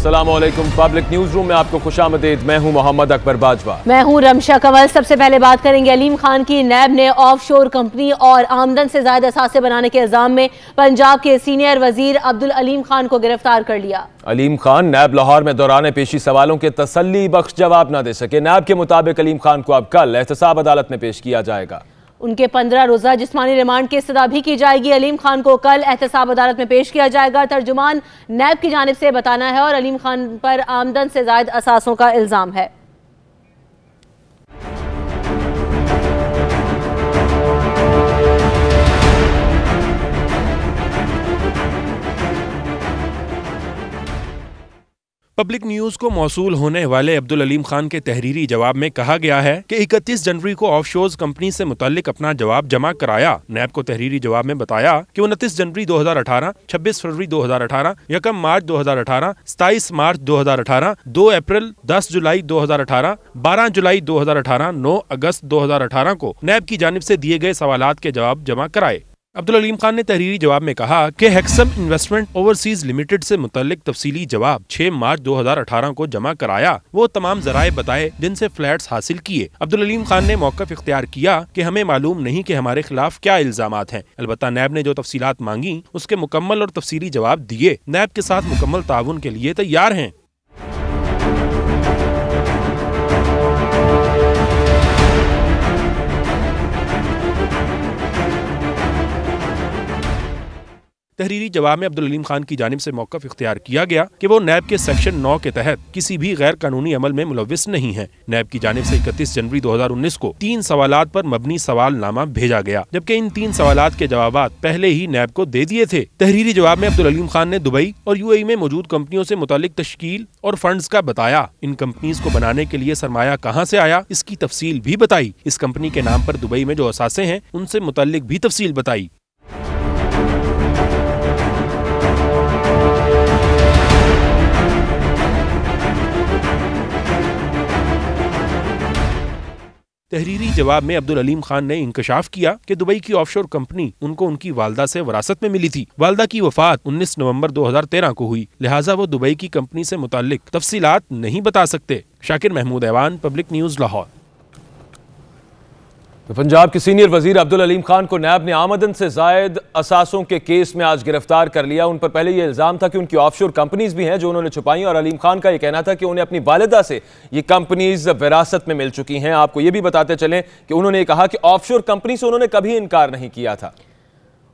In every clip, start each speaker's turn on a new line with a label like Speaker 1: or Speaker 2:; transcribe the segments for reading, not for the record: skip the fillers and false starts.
Speaker 1: अस्सलामुअलैकुम। Public news room में आपको खुशामदीद। मैं हूं मोहम्मद अकबर बाजवा।
Speaker 2: मैं हूं रमशा कंवल। सबसे पहले बात करेंगे अलीम खान की। नैब ने ऑफशोर कंपनी और आमदन से ज्यादा असासे बनाने के इल्जाम में पंजाब के सीनियर वजीर अब्दुल अलीम खान को गिरफ्तार कर लिया।
Speaker 1: अलीम खान नैब लाहौर में दौरान पेशी सवालों के तसल्ली बख्श जवाब न दे सके। नैब के मुताबिक अलीम खान को अब कल एहतसाब अदालत में पेश किया जाएगा।
Speaker 2: उनके 15 रोजा जिस्मानी रिमांड की इस्तदा भी की जाएगी। अलीम खान को कल एहतसाब अदालत में पेश किया जाएगा। तर्जुमान नैब की जानिब से बताना है और अलीम खान पर आमदन से ज्यादा असासों का इल्जाम है।
Speaker 3: पब्लिक न्यूज को मौसूल होने वाले अब्दुल अलीम खान के तहरीरी जवाब में कहा गया है कि 31 जनवरी को ऑफशोर कंपनी से मुताल्लिक अपना जवाब जमा कराया। नैब को तहरीरी जवाब में बताया कि 29 जनवरी 2018, 26 फरवरी 2018, 1 मार्च 2018, 27 मार्च 2018, 2 अप्रैल, 10 जुलाई 2018, 12 जुलाई 2018, 9 अगस्त 2018 को नैब की जानिब से दिए गए सवालात के जवाब जमा कराए। अब्दुल अलीम खान ने तहरीरी जवाब में कहा कि हेक्सम इन्वेस्टमेंट ओवरसीज लिमिटेड से मुतल्लिक तफसीली जवाब 6 मार्च 2018 को जमा कराया। वो तमाम जराए बताए जिनसे फ्लैट्स हासिल किए। अब्दुल अलीम खान ने मौक़िफ़ इख्तियार किया कि हमें मालूम नहीं कि हमारे खिलाफ क्या इल्जामात हैं। अलबत्ता नैब ने जो तफसीलात मांगी उसके मुकम्मल और तफसीली जवाब दिए। नैब के साथ मुकम्मल ताउन के लिए तैयार हैं। तहरीरी जवाब में अब्दुल अलीम खान की जानिब से मौक़िफ़ इख्तियार किया गया कि वो नैब के सेक्शन 9 के तहत किसी भी गैर कानूनी अमल में मुलव्विस नहीं है। नैब की जानिब से 31 जनवरी 2019 को 3 सवालात पर मबनी सवालनामा भेजा गया, जबकि इन 3 सवालात के जवाबात पहले ही नैब को दे दिए थे। तहरीरी जवाब में अब्दुल अलीम खान ने दुबई और UAE में मौजूद कंपनियों से मुतालिक तश्कील और फंड्स का बताया। इन कंपनीज को बनाने के लिए सरमाया कहाँ से आया इसकी तफसील भी बताई। इस कंपनी के नाम पर दुबई में जो असासे हैं उनसे मुतालिक भी तफसील बताई। तहरीरी जवाब में अब्दुल अलीम खान ने इंकशाफ किया कि दुबई की ऑफशोर कंपनी उनको उनकी वालदा से वरासत में मिली थी। वालदा की वफात 19 नवंबर 2013 को हुई, लिहाजा वो दुबई की कंपनी से मुताल्लिक तफसीलात नहीं बता सकते। शाकिर महमूद ऐवान, पब्लिक न्यूज लाहौर।
Speaker 1: तो पंजाब के सीनियर वजीर अब्दुल अलीम खान को नैब ने आमदन से जायद असासों के केस में आज गिरफ्तार कर लिया। उन पर पहले यह इल्जाम था कि उनकी ऑफशोर कंपनीज भी हैं जो उन्होंने छुपाई, और अलीम खान का यह कहना था कि उन्हें अपनी वालिदा से ये कंपनीज विरासत में मिल चुकी हैं। आपको यह भी बताते चलें कि उन्होंने कहा कि ऑफशोर कंपनी से उन्होंने कभी इनकार नहीं किया था।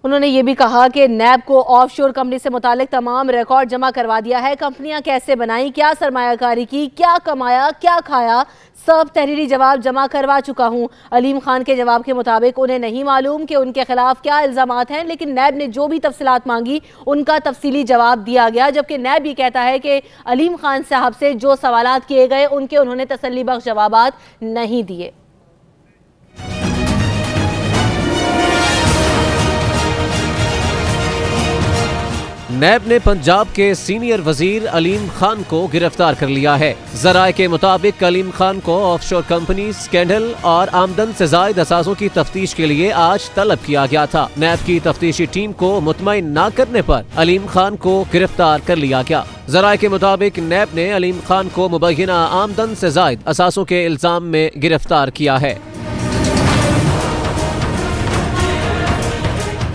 Speaker 2: उन्होंने ये भी कहा कि नैब को ऑफशोर कंपनी से मुतालिक तमाम रिकॉर्ड जमा करवा दिया है। कंपनियां कैसे बनाई, क्या सरमायाकारी की, क्या कमाया, क्या खाया, सब तहरीरी जवाब जमा करवा चुका हूं। अलीम खान के जवाब के मुताबिक उन्हें नहीं मालूम कि उनके खिलाफ क्या इल्जामात हैं, लेकिन नैब ने जो भी तफसीलात मांगी उनका तफसीली जवाब दिया गया। जबकि नैब ये कहता है कि अलीम खान साहब से जो सवालात किए गए उनके उन्होंने तसल्ली बख्श जवाबात नहीं दिए।
Speaker 4: नैब ने पंजाब के सीनियर वजीर अलीम खान को गिरफ्तार कर लिया है। जराए के मुताबिक अलीम खान को ऑफशोर कंपनी, स्कैंडल और आमदन से जायद असासों की तफ्तीश के लिए आज तलब किया गया था। नैब की तफ्तीशी टीम को मुतमईन न करने पर अलीम खान को गिरफ्तार कर लिया गया। जराए के मुताबिक नैब ने अलीम खान को मुबैना आमदन से जायद असासों के इल्जाम में गिरफ्तार किया है।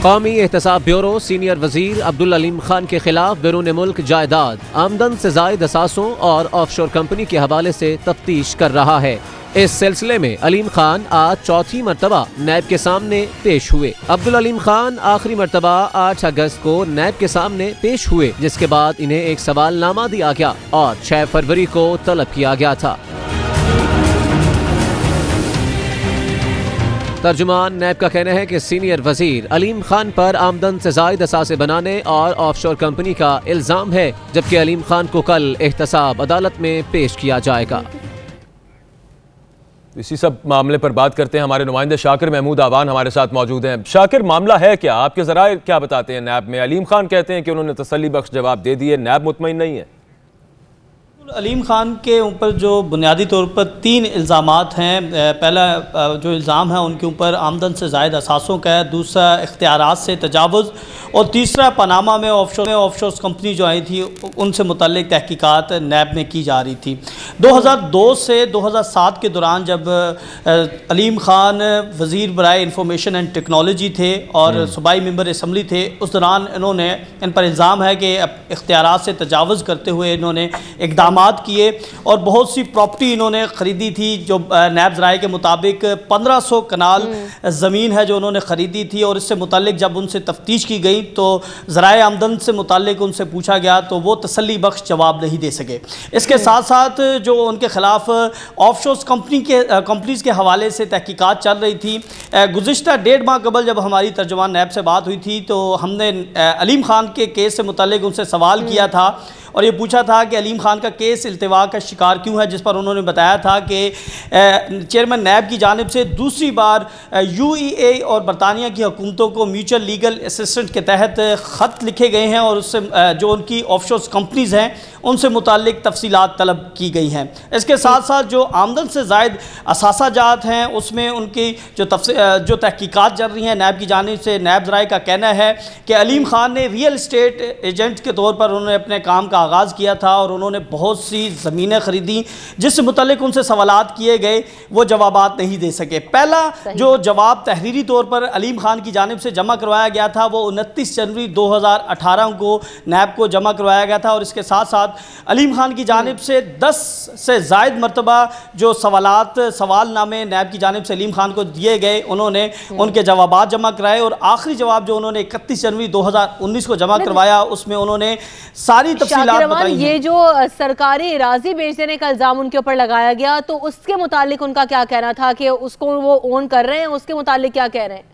Speaker 4: कौमी एहतसाब ब्यूरो सीनियर वजीर अब्दुल अलीम खान के खिलाफ बैरून मुल्क जायदाद, आमदन से जायद असासों और ऑफशोर कंपनी के हवाले से तफ्तीश कर रहा है। इस सिलसिले में अलीम खान आज चौथी मरतबा नैब के सामने पेश हुए। अब्दुल अलीम खान आखिरी मरतबा 8 अगस्त को नैब के सामने पेश हुए, जिसके बाद इन्हें एक सवालनामा दिया गया और 6 फरवरी को तलब किया गया था। तर्जुमान नैब का कहना है कि सीनियर वजीर अलीम खान पर आमदन से जायद असासे बनाने और ऑफशोर कंपनी का इल्जाम है, जबकि अलीम खान को कल एहतसाब अदालत में पेश किया जाएगा।
Speaker 1: इसी सब मामले पर बात करते हैं। हमारे नुमाइंदे शाकिर महमूद आवान हमारे साथ मौजूद हैं। शाकिर, मामला है क्या? आपके जराए क्या बताते हैं नैब में? अलीम खान कहते हैं कि उन्होंने तसल्ली बख्श जवाब दे दिए, नैब मुतमईन नहीं है।
Speaker 5: अलीम खान के ऊपर जो बुनियादी तौर पर 3 इल्ज़ामात हैं। पहला जो इल्ज़ाम है उनके ऊपर आमदन से ज़ायद असासों का है, दूसरा इख्तियारात से तजावुज़ और तीसरा पनामा में ऑफशोर कंपनी जो आई थी उनसे मुतल्लिक तहकीकात नैब में की जा रही थी। 2002 से 2007 के दौरान जब अलीम खान वज़ीर बराए इंफॉर्मेशन एंड टेक्नोलॉजी थे और सूबाई मेंबर असम्बली थे, उस दौरान इन्होंने इन पर इल्ज़ाम है कि इख्तियारात से तजावुज़ करते हुए इन्होंने इक़दाम किए और बहुत सी प्रॉपर्टी इन्होंने ख़रीदी थी। जो नैब ज़राए के मुताबिक 1500 कनाल ज़मीन है जो उन्होंने ख़रीदी थी और इससे मुतल्लिक जब उनसे तफ्तीश की गई तो ज़राए आमदन से मुतल्लिक उनसे पूछा गया तो वो तसल्ली बख्श जवाब नहीं दे सके। इसके साथ साथ जो उनके ख़िलाफ़ ऑफशोर कंपनीज़ के हवाले से तहकीकात चल रही थी। गुज़िश्ता 1.5 माह कबल जब हमारी तर्जुमान नैब से बात हुई थी तो हमने अलीम खान के केस से मुतल्लिक उनसे सवाल किया था और ये पूछा था कि अलीम खान का केस इल्तिवा का शिकार क्यों है, जिस पर उन्होंने बताया था कि चेयरमैन नैब की जानिब से दूसरी बार UAE और बरतानिया की हुकूमतों को म्यूचुअल लीगल असिस्टेंस के तहत ख़त लिखे गए हैं और उससे जो उनकी ऑफशोर कंपनीज़ हैं उनसे मुताल्लिक तफसीलात तलब की गई हैं। इसके साथ साथ जो आमदन से ज़ायद असासा जात हैं उसमें उनकी जो तहकीकात चल रही हैं नैब की जानिब से, नैब ज़राए का कहना है कि अलीम खान ने रियल इस्टेट एजेंट के तौर पर उन्होंने अपने काम का आगाज़ किया था और उन्होंने बहुत सी ज़मीनें ख़रीदी जिससे मुतल्लिक उनसे सवालात किए गए, वो जवाबात नहीं दे सके। पहला जो जवाब तहरीरी तौर पर अलीम खान की जानिब से जमा करवाया गया था वो 29 जनवरी 2018 को नैब को जमा करवाया गया था और इसके साथ साथ अलीम खान की जानिब से 10 से ज़ायद मरतबा जो सवालनामे नैब की जानिब से अलीम खान को दिए गए, उन्होंने उनके जवाबात जमा कराए और आखिरी जवाब जो उन्होंने 31 जनवरी 2019 को जमा करवाया उसमें उन्होंने सारी तफसीलात बताई।
Speaker 2: ये जो सरकारी इराज़ी बेच देने का इल्ज़ाम उनके ऊपर लगाया गया तो उसके मुतालिक उनका क्या कहना था कि उसको वो ओन कर रहे हैं, उसके मुतालिक क्या कह रहे हैं?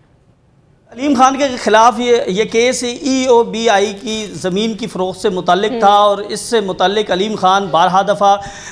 Speaker 5: अलीम खान के ख़िलाफ़ ये केस EOBI की ज़मीन की फ़रोख्त से मुतल्लिक था और इससे मुतल्लिक अलीम खान बारहा दफ़ा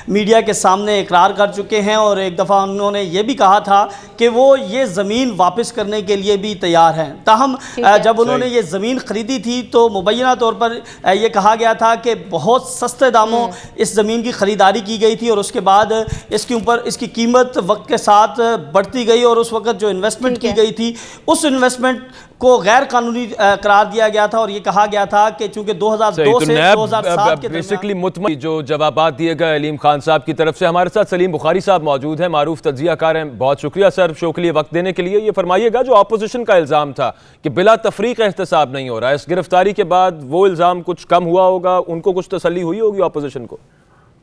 Speaker 5: मीडिया के सामने इकरार कर चुके हैं और एक दफ़ा उन्होंने ये भी कहा था कि वो ये ज़मीन वापस करने के लिए भी तैयार हैं। ताहम जब उन्होंने ये ज़मीन ख़रीदी थी तो मुबैना तौर पर यह कहा गया था कि बहुत सस्ते दामों इस ज़मीन की ख़रीदारी की गई थी और उसके बाद इसकी कीमत वक्त के साथ बढ़ती गई और उस वक़्त जो इन्वेस्टमेंट की गई थी उस इन्वेस्टमेंट को गैर कानूनी करार दिया गया था और ये कहा गया था कि चूंकि 2002 से 2007 के
Speaker 1: बेसिकली मुतमईन जो जवाबात दिए गए अलीम खान साहब की तरफ से। हमारे साथ सलीम बुखारी साहब मौजूद हैं, मारूफ तज्जियाकार हैं। बहुत शुक्रिया सर शो के लिए वक्त देने के लिए। ये फरमाइएगा जो अपोजिशन का इल्ज़ाम था कि बिला तफरीक एहतसाब नहीं हो रहा है, इस गिरफ्तारी के बाद वो इल्ज़ाम कुछ कम हुआ होगा, उनको कुछ तसल्ली हुई होगी अपोजिशन को?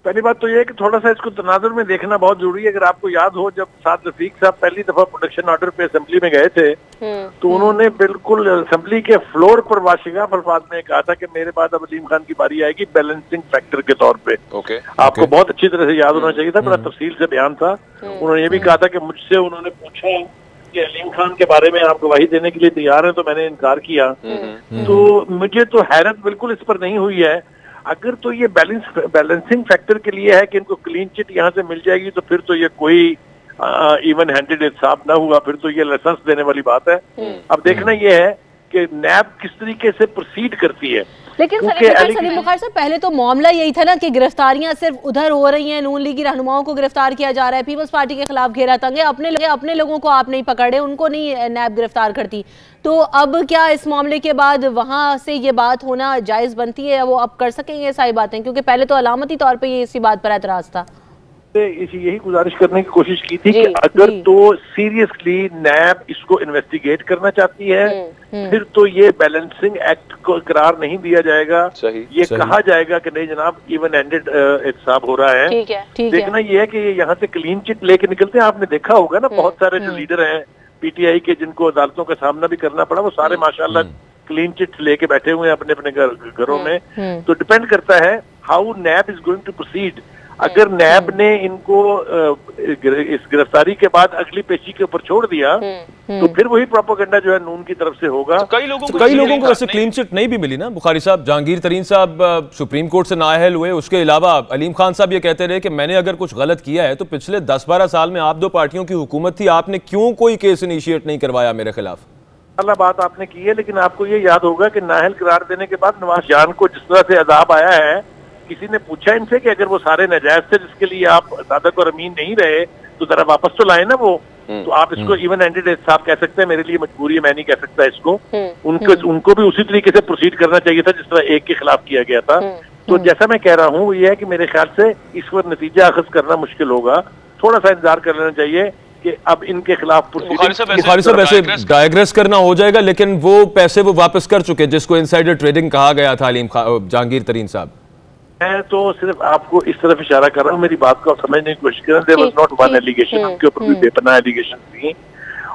Speaker 6: पहली बात तो ये है कि थोड़ा सा इसको तनाजुर में देखना बहुत जरूरी है। अगर आपको याद हो जब साद रफीक साहब पहली दफा प्रोटेक्शन ऑर्डर पे असेंबली में गए थे तो उन्होंने बिल्कुल असेंबली के फ्लोर पर वाशिगाफ अल्फाज में कहा था कि मेरे बाद अब अलीम खान की बारी आएगी बैलेंसिंग फैक्टर के तौर पे। आपको बहुत अच्छी तरह से याद होना चाहिए था, बड़ा तफसील से बयान था। उन्होंने ये भी कहा था कि मुझसे उन्होंने पूछा कि अलीम खान के बारे में आप गवाही देने के लिए तैयार है तो मैंने इनकार किया। तो मुझे तो हैरत बिल्कुल इस पर नहीं हुई है। अगर तो ये बैलेंसिंग फैक्टर के लिए है कि इनको क्लीन चिट यहाँ से मिल जाएगी तो फिर तो ये कोई इवन हैंडेड इंसाफ ना हुआ, फिर तो ये लाइसेंस देने वाली बात है। अब देखना ये है कि नैब किस तरीके से प्रोसीड करती है।
Speaker 2: लेकिन सलीम बुखारी साहब पहले तो मामला यही था ना कि गिरफ्तारियां सिर्फ उधर हो रही हैं, नून लीगी रहनुमाओं को गिरफ्तार किया जा रहा है, पीपल्स पार्टी के खिलाफ घेरा तंगे, अपने लोगों को आप नहीं पकड़े, उनको नहीं नैब गिरफ्तार करती। तो अब क्या इस मामले के बाद वहां से ये बात होना जायज बनती है, वो अब कर सकेंगे सारी बातें? क्योंकि पहले तो अलामती तौर पर ये इसी बात पर एतराज था।
Speaker 6: यही गुजारिश करने की कोशिश की थी कि अगर तो सीरियसली नैब इसको इन्वेस्टिगेट करना चाहती है फिर तो ये बैलेंसिंग एक्ट को करार नहीं दिया जाएगा। ये कहा जाएगा कि नहीं जनाब इवन हैंडेड एहतसाब हो रहा है। देखना ये है कि यहाँ से क्लीन चिट लेके निकलते हैं। आपने देखा होगा ना बहुत सारे जो लीडर हैं PTI के जिनको अदालतों का सामना भी करना पड़ा वो सारे माशाल्लाह क्लीन चिट लेके बैठे हुए हैं अपने अपने घरों में। तो डिपेंड करता है how NAB is going to proceed. अगर नैब ने इनको इस गिरफ्तारी के बाद अगली पेशी के ऊपर छोड़ दिया तो फिर वही प्रोपेगेंडा जो है नून की तरफ से होगा।
Speaker 1: तो कई लोगों को वैसे क्लीन चिट नहीं भी मिली ना बुखारी साहब। जहांगीर तरीन साहब सुप्रीम कोर्ट से नाअहल हुए, उसके अलावा अलीम खान साहब ये कहते रहे कि मैंने अगर कुछ गलत किया है तो पिछले 10-12 साल में आप दो पार्टियों की हुकूमत थी, आपने क्यों कोई केस इनिशिएट नहीं करवाया मेरे खिलाफ?
Speaker 6: बात आपने की है, लेकिन आपको ये याद होगा कि नाअहल करार देने के बाद नवाज जान को जिस तरह से अजाब आया है किसी ने पूछा इनसे कि अगर वो सारे नाजायज थे जिसके लिए आप सादक और अमीन नहीं रहे तो जरा वापस तो लाए ना वो। तो आप इसको इवन एंडेड साहब कह सकते हैं, मेरे लिए मजबूरी है, मैं नहीं कह सकता इसको। उनको भी उसी तरीके से प्रोसीड करना चाहिए था जिस तरह एक के खिलाफ किया गया था। तो जैसा मैं कह रहा हूँ वो ये है कि मेरे ख्याल से इस पर नतीजा अखज़ करना मुश्किल होगा, थोड़ा सा इंतजार कर लेना चाहिए कि अब इनके खिलाफ
Speaker 1: बुखारी साहब वैसे डायग्रेस करना हो जाएगा, लेकिन वो पैसे वो वापस कर चुके जिसको इनसाइडर ट्रेडिंग कहा गया था जहांगीर तरीन साहब।
Speaker 6: मैं तो सिर्फ आपको इस तरफ इशारा कर रहा हूँ, मेरी बात को आप समझने की कोशिश करें। There was not one allegation, उनके ऊपर भी बेपनाह एलिगेशन थी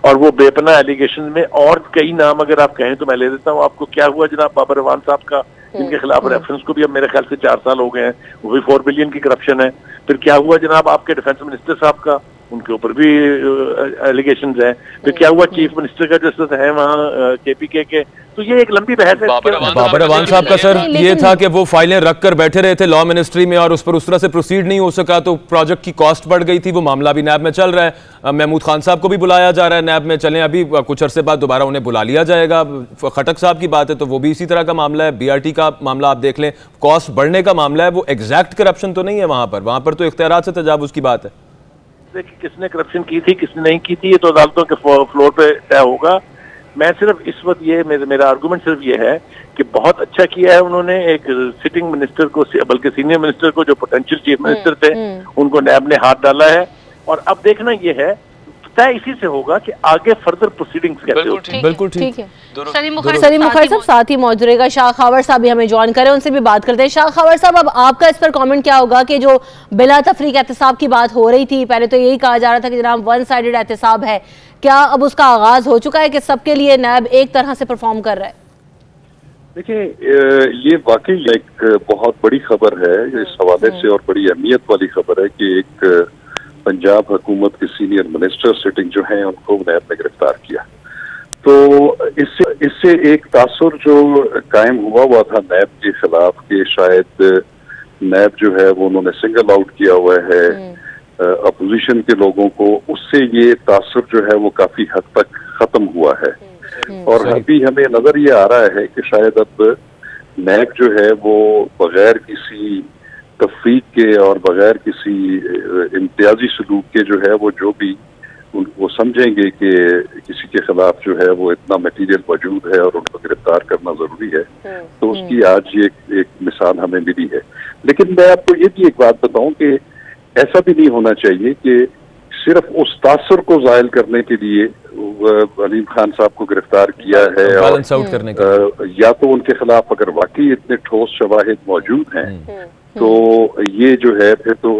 Speaker 6: और वो बेपनाह एलिगेशन में और कई नाम अगर आप कहें तो मैं ले देता हूँ आपको। क्या हुआ जनाब बाबर रवान साहब का, जिनके खिलाफ रेफरेंस को भी अब मेरे ख्याल से 4 साल हो गए हैं, वो भी 4 बिलियन की करप्शन है। फिर क्या हुआ जनाब आपके डिफेंस मिनिस्टर साहब का, उनके ऊपर भी एलिगेशन है। फिर क्या हुआ चीफ मिनिस्टर का जस्टिस है वहाँ केपीके के। तो ये एक लंबी बहस है।
Speaker 1: बाबर रवान साहब का सर ये था कि वो फाइलें रख कर बैठे रहे थे लॉ मिनिस्ट्री में और उस पर उस तरह से प्रोसीड नहीं हो सका, तो प्रोजेक्ट की कॉस्ट बढ़ गई थी। वो मामला भी नैब में चल रहा है। महमूद खान साहब को भी बुलाया जा रहा है नैब में, चलें अभी कुछ अरसे बाद दोबारा उन्हें बुला लिया जाएगा। खटक साहब की बात है तो वो भी इसी तरह का मामला है। BRT का मामला आप देख लें, कॉस्ट बढ़ने का मामला है। वो एग्जैक्ट करप्शन तो नहीं है वहां पर तो इख्तियारात से तजावुज की बात है।
Speaker 6: देखिए किसने करप्शन की थी किसने नहीं की थी ये तो अदालतों के फ्लोर पे तय होगा। मैं सिर्फ इस वक्त ये मेरा आर्गुमेंट सिर्फ ये है कि बहुत अच्छा किया है उन्होंने, एक सिटिंग मिनिस्टर को, बल्कि सीनियर मिनिस्टर को जो पोटेंशियल चीफ मिनिस्टर थे उनको नैब ने हाथ डाला है। और अब देखना ये है तय इसी से होगा कि आगे फर्दर प्रोसीडिंग्स कैसे होती हैं।
Speaker 2: बिल्कुल ठीक है। सलीम बुखारी साहब साथ ही मौजूद रहेगा, शाह खावर साहब भी हमें ज्वाइन करें, उनसे भी बात करते हैं। शाह खावर साहब, अब आपका इस पर कमेंट क्या होगा कि जो बिला तफरीक एहतसाब की बात हो रही थी, पहले तो यही कहा जा रहा था कि जनाब वन साइडेड एहतसाब है, क्या अब उसका आगाज हो चुका है कि सबके लिए नैब एक तरह से परफॉर्म कर रहा है?
Speaker 7: देखिए ये वाकई एक बहुत बड़ी खबर है इस हवाले से और बड़ी अहमियत वाली खबर है कि एक पंजाब हुकूमत के सीनियर मिनिस्टर सिटिंग जो हैं उनको नैब ने गिरफ्तार किया। तो इससे एक तासुर जो कायम हुआ था नैब के खिलाफ कि शायद नैब जो है वो उन्होंने सिंगल आउट किया हुआ है अपोजिशन के लोगों को, उससे ये तासुर जो है वो काफी हद तक खत्म हुआ है। और अभी हमें नजर ये आ रहा है कि शायद अब नैब जो है वो बगैर किसी तफरीक के और बगैर किसी इम्तियाजी सलूक के जो है वो भी वो समझेंगे कि किसी के खिलाफ जो है वो इतना मटीरियल मौजूद है और उनको गिरफ्तार करना जरूरी है, तो उसकी आज ये एक मिसाल हमें मिली है। लेकिन मैं आपको ये भी एक बात बताऊं कि ऐसा भी नहीं होना चाहिए कि सिर्फ उस तासुर को जायल करने के लिए अलीम खान साहब को गिरफ्तार किया है और या तो उनके खिलाफ अगर वाकई इतने ठोस शवाहिद मौजूद हैं तो ये जो है फिर तो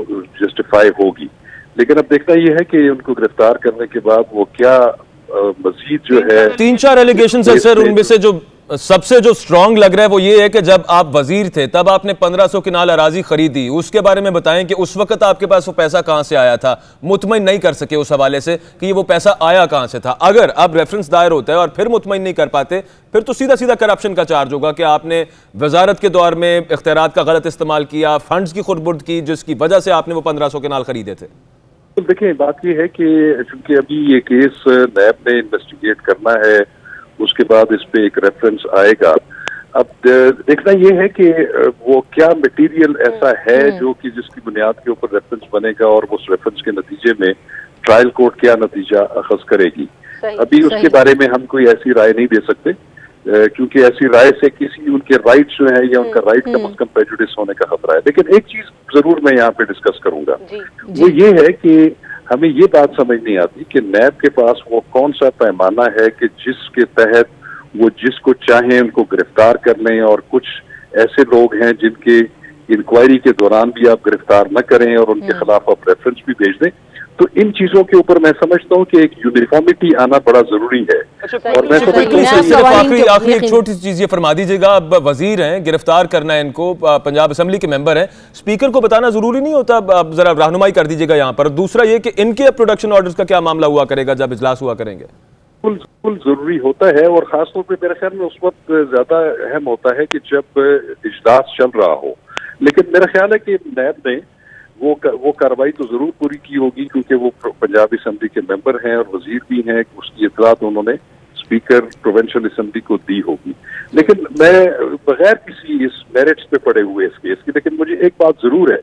Speaker 7: जस्टिफाई होगी। लेकिन अब देखना ये है कि उनको गिरफ्तार करने के बाद वो क्या मजीद जो है
Speaker 1: 3-4 एलिगेशन है सर, उनमें से जो सबसे जो स्ट्रांग लग रहा है वो ये है कि जब आप वजीर थे तब आपने 1500 किनाल अराजी खरीदी, उसके बारे में बताएं कि उस वक्त आपके पास वो पैसा कहां से आया था। मुतमईन नहीं कर सके उस हवाले से कि ये वो पैसा आया कहां से था। अगर अब रेफरेंस दायर होता है और फिर मुतमईन नहीं कर पाते फिर तो सीधा सीधा करप्शन का चार्ज होगा कि आपने वजारत के दौर में इख्तियारात का गलत इस्तेमाल किया, फंड्स की खुर्दबुर्द की, जिसकी वजह से आपने वो 1500 किनाल खरीदे थे।
Speaker 7: तो देखिए बात ये है कि चूंकि अभी ये केस नैब ने इन्वेस्टिगेट करना है, उसके बाद इस पे एक रेफरेंस आएगा। अब देखना ये है कि वो क्या मटेरियल ऐसा है जो कि जिसकी बुनियाद के ऊपर रेफरेंस बनेगा और उस रेफरेंस के नतीजे में ट्रायल कोर्ट क्या नतीजा अखज़ करेगी। अभी उसके बारे में हम कोई ऐसी राय नहीं दे सकते क्योंकि ऐसी राय से किसी उनके राइट्स जो है या उनका राइट कम अज कम प्रेजुडिस होने का खतरा है। लेकिन एक चीज जरूर मैं यहाँ पे डिस्कस करूंगा, वो ये है कि हमें ये बात समझ नहीं आती कि नैब के पास वो कौन सा पैमाना है कि जिसके तहत वो जिसको चाहें उनको गिरफ्तार कर लें और कुछ ऐसे लोग हैं जिनके इंक्वायरी के दौरान भी आप गिरफ्तार न करें और उनके खिलाफ आप रेफरेंस भी भेज दें। तो इन चीजों के ऊपर मैं समझता हूँ कि एक यूनिफॉर्मिटी आना बड़ा जरूरी है। और मैं
Speaker 1: आखिरी एक छोटी सी चीज ये फरमा दीजिएगा, अब वजीर हैं, गिरफ्तार करना है इनको, पंजाब असेंबली के मेंबर हैं, स्पीकर को बताना जरूरी नहीं होता? अब जरा रहनुमाई कर दीजिएगा यहाँ पर। दूसरा ये कि इनके प्रोडक्शन ऑर्डर्स का क्या मामला हुआ करेगा जब इजलास हुआ करेंगे?
Speaker 7: बिल्कुल जरूरी होता है और खासतौर पर मेरे ख्याल में उस वक्त ज्यादा अहम होता है कि जब इजलास चल रहा हो। लेकिन मेरा ख्याल है कि नैब ने वो कार्रवाई तो जरूर पूरी की होगी क्योंकि वो पंजाब असेंबली के मेंबर हैं और वजीर भी हैं, उसकी इत्तला तो उन्होंने स्पीकर प्रोविंशियल असेंबली को दी होगी। लेकिन मैं बगैर किसी इस मेरिट्स पे पड़े हुए इस केस की, लेकिन मुझे एक बात जरूर है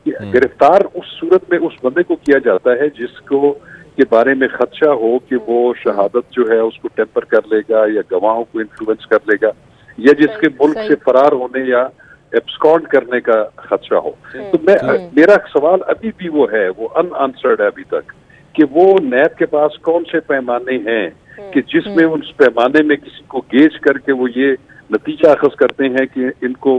Speaker 7: कि गिरफ्तार उस सूरत में उस बंदे को किया जाता है जिसको के बारे में खदशा हो कि वो शहादत जो है उसको टेम्पर कर लेगा या गवाहों को इन्फ्लुएंस कर लेगा, या जिसके मुल्क से फरार होने या एब्सकॉन्ड करने का खदशा हो। तो मेरा सवाल अभी भी वो है, वो अनआंसर्ड है अभी तक, कि वो नैब के पास कौन से पैमाने हैं कि जिसमें उस पैमाने में किसी को गेज करके वो ये नतीजा अखज़ करते हैं कि इनको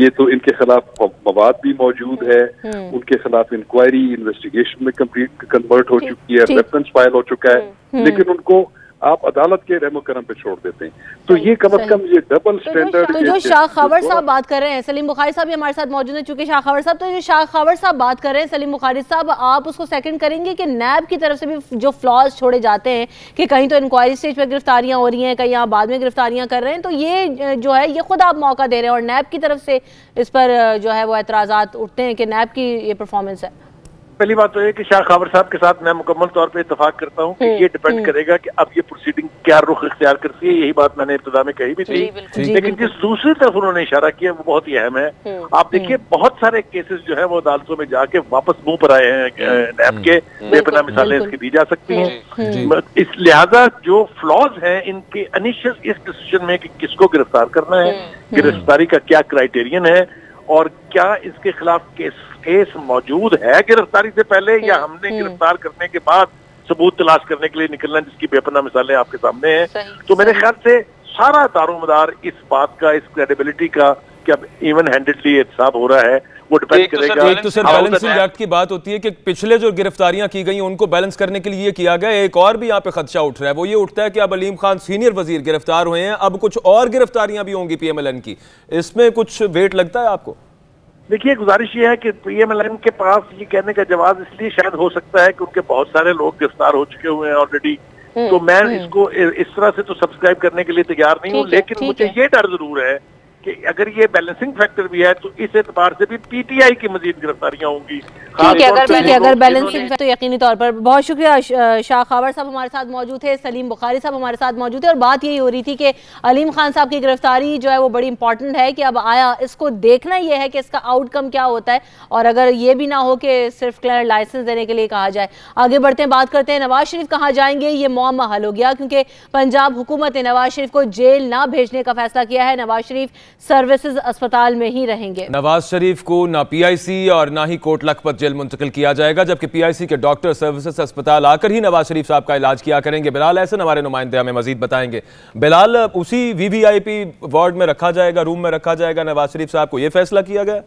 Speaker 7: ये तो इनके खिलाफ मवाद भी मौजूद है, उनके खिलाफ इंक्वायरी इन्वेस्टिगेशन में कंप्लीट कन्वर्ट हो चुकी है, रेफरेंस फाइल हो चुका है, लेकिन उनको आप अदालत के रहमो करम पे छोड़ देते हैं। तो ये कम से कम ये डबल स्टैंडर्ड।
Speaker 2: तो जो शाह खबर साहब बात कर रहे हैं, सलीम बुखारी साहब भी हमारे साथ मौजूद हैं चूंकि शाह खबर साहब, तो जो शाह खबर साहब बात कर रहे हैं सलीम बुखारी साहब, आप उसको सेकंड करेंगे कि नैब की तरफ से भी जो फ्लॉज छोड़े जाते हैं कि कहीं तो इंक्वायरी स्टेज पर गिरफ्तारियां हो रही हैं, कहीं आप बाद में गिरफ्तारियां कर रहे हैं, तो ये जो है ये खुद आप मौका दे रहे हैं और नैब की तरफ से इस पर जो है वो एतराज़ात उठते हैं कि नैब की ये परफॉर्मेंस है।
Speaker 6: पहली बात तो है कि शाह खबर साहब के साथ मैं मुकम्मल तौर पे इत्तेफाक करता हूँ कि ये डिपेंड करेगा कि अब ये प्रोसीडिंग क्या रुख इख्तियार करती है। यही बात मैंने इब्तिदा में कही भी थी, लेकिन जिस दूसरी तरफ उन्होंने इशारा किया वो बहुत ही अहम है। आप देखिए बहुत सारे केसेस जो है वो अदालतों में जाके वापस मुंह पर आए हैं नैब के, बेपनाह मिसालें इसकी दी जा सकती हैं। इस लिहाजा जो फ्लॉज हैं इनके इनिशियल इस डिसीजन में कि किसको गिरफ्तार करना है, गिरफ्तारी का क्या क्राइटेरियन है और क्या इसके खिलाफ केस मौजूद है गिरफ्तारी से पहले या हमने गिरफ्तार करने के बाद सबूत तलाश करने के लिए निकलना, जिसकी बेपनाह मिसालें आपके सामने हैं। तो मेरे ख्याल से सारा दारोमदार इस बात का, इस क्रेडिबिलिटी का कि अब इवन हैंडेडली एहतसाब हो रहा है वो डिपेंड करेगा।
Speaker 1: एक तो सर बैलेंसिंग एक्ट की बात होती है कि पिछले जो गिरफ्तारियां की गई उनको बैलेंस करने के लिए किया गया। एक और भी यहाँ पे खदशा उठ रहा है, वो ये उठता है कि अब अलीम खान सीनियर वजीर गिरफ्तार हुए हैं, अब कुछ और गिरफ्तारियां भी होंगी पीएमएलएन की, इसमें कुछ वेट लगता है आपको?
Speaker 6: देखिए गुजारिश ये है कि पीएमएलएन के पास ये कहने का जवाब इसलिए शायद हो सकता है कि उनके बहुत सारे लोग गिरफ्तार हो चुके हुए हैं ऑलरेडी, तो मैं इसको इस तरह से तो सब्सक्राइब करने के लिए तैयार नहीं हूँ। लेकिन मुझे ये डर जरूर है कि अगर ये बैलेंसिंग फैक्टर भी है तो इस एतबार से भी पीटीआई की मजीद गिरफ्तारियां होंगी।
Speaker 2: ठीक है, अगर बैलेंसिंग तो यकीनी तौर पर। बहुत शुक्रिया शाह खबर साहब हमारे साथ मौजूद थे, सलीम बुखारी साहब हमारे साथ मौजूद थे और बात यही हो रही थी कि अलीम खान साहब की गिरफ्तारी जो है वो बड़ी इंपॉर्टेंट है कि अब आया, इसको देखना यह है कि इसका आउटकम क्या होता है और अगर ये भी ना हो कि सिर्फ क्लियर लाइसेंस देने के लिए कहा जाए। आगे बढ़ते हैं, बात करते हैं नवाज शरीफ कहाँ जाएंगे। ये मुअम्मा हल हो गया क्योंकि पंजाब हुकूमत ने नवाज शरीफ को जेल ना भेजने का फैसला किया है। नवाज शरीफ सर्विसेज अस्पताल में ही रहेंगे। नवाज
Speaker 1: शरीफ को ना पीआईसी और ना ही कोट लखपत जेल मुंतकिल किया जाएगा, जबकि पीआईसी के डॉक्टर सर्विसेज अस्पताल आकर ही नवाज शरीफ साहब का इलाज किया करेंगे। बिलाल एहसन हमारे नुमाइंदे हमें मजीद बताएंगे। बिलाल, उसी वीवीआईपी वार्ड में रखा जाएगा, रूम में रखा जाएगा नवाज शरीफ साहब को, यह फैसला किया गया?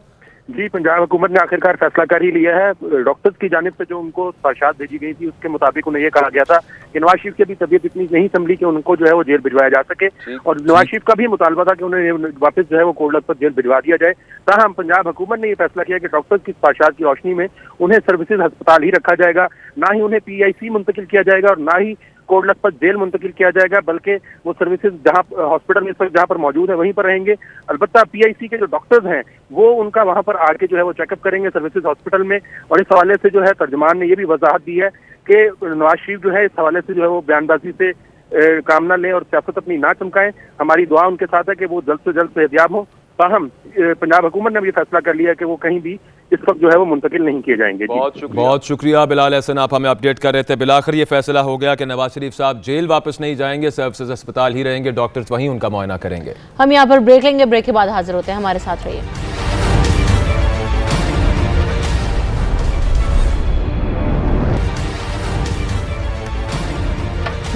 Speaker 8: जी, पंजाब हुकूमत ने आखिरकार फैसला कर ही लिया है। डॉक्टर्स की जानिब से जो उनको साक्षात भेजी गई थी उसके मुताबिक उन्हें यह कहा गया था कि नवाज शरीफ की अभी तबीयत इतनी नहीं संभली कि उनको जो है वो जेल भिजवाया जा सके और नवाज शरीफ का भी मुतालबा था कि उन्हें वापस जो है वो कोट लखपत जेल भिजवा दिया जाए। ताहम पंजाब हुकूमत ने यह फैसला किया कि डॉक्टर्स की साक्षात की रोशनी में उन्हें सर्विसेज अस्पताल ही रखा जाएगा, ना ही उन्हें पीआईसी मुंतकिल किया जाएगा और ना ही कोट लखपत जेल मुंतकिल किया जाएगा, बल्कि वो सर्विसेज जहाँ हॉस्पिटल में इस वक्त जहाँ पर मौजूद है वहीं पर रहेंगे। अलबत्ता पीआईसी के जो डॉक्टर्स हैं वो उनका वहाँ पर आके जो है वो चेकअप करेंगे सर्विसेज हॉस्पिटल में। और इस हवाले से जो है तर्जमान ने ये भी वजाहत दी है कि नवाज शरीफ जो है इस हवाले से जो है वो बयानबाजी से काम ना लें और सियासत अपनी ना चमकाएं। हमारी दुआ उनके साथ है कि वो जल्द से जल्द सेहतयाब हो। ताहम पंजाब हुकूमत ने भी फैसला कर लिया कि वो कहीं भी इस वक्त जो है वो मुंतकिल नहीं किए जाएंगे।
Speaker 1: बहुत शुक्रिया बिलाल एहसन, आप हमें अपडेट कर रहे थे। बिलाखिर ये फैसला हो गया कि नवाज शरीफ साहब जेल वापस नहीं जाएंगे, सर्विसेज अस्पताल ही रहेंगे, डॉक्टर्स वहीं उनका मुआयना करेंगे।
Speaker 2: हम यहाँ पर ब्रेक लेंगे, ब्रेक के बाद हाजिर होते हैं, हमारे साथ रहिए।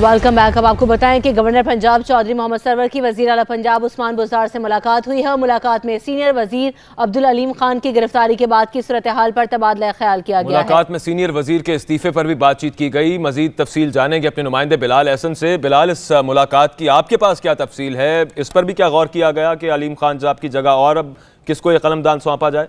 Speaker 2: Welcome back. अब आपको बताएं कि गवर्नर पंजाब चौधरी मोहम्मद सरवर की वजीर आला पंजाब उस्मान बुज़दार से मुलाकात हुई है। मुलाकात में सीनियर वजीर अब्दुल अलीम खान की गिरफ्तारी के बाद की सूरत हाल पर तबादला ख्याल किया गया है।
Speaker 1: मुलाकात में सीनियर वजीर के इस्तीफे पर भी बातचीत की गई। मजीद तफसील जानेंगे अपने नुमाइंदे बिलाल एहसन से। बिलाल, इस मुलाकात की आपके पास क्या तफसील है? इस पर भी क्या गौर किया गया कि अलीम खान साहब की जगह और अब किसको ये कलमदान सौंपा जाए?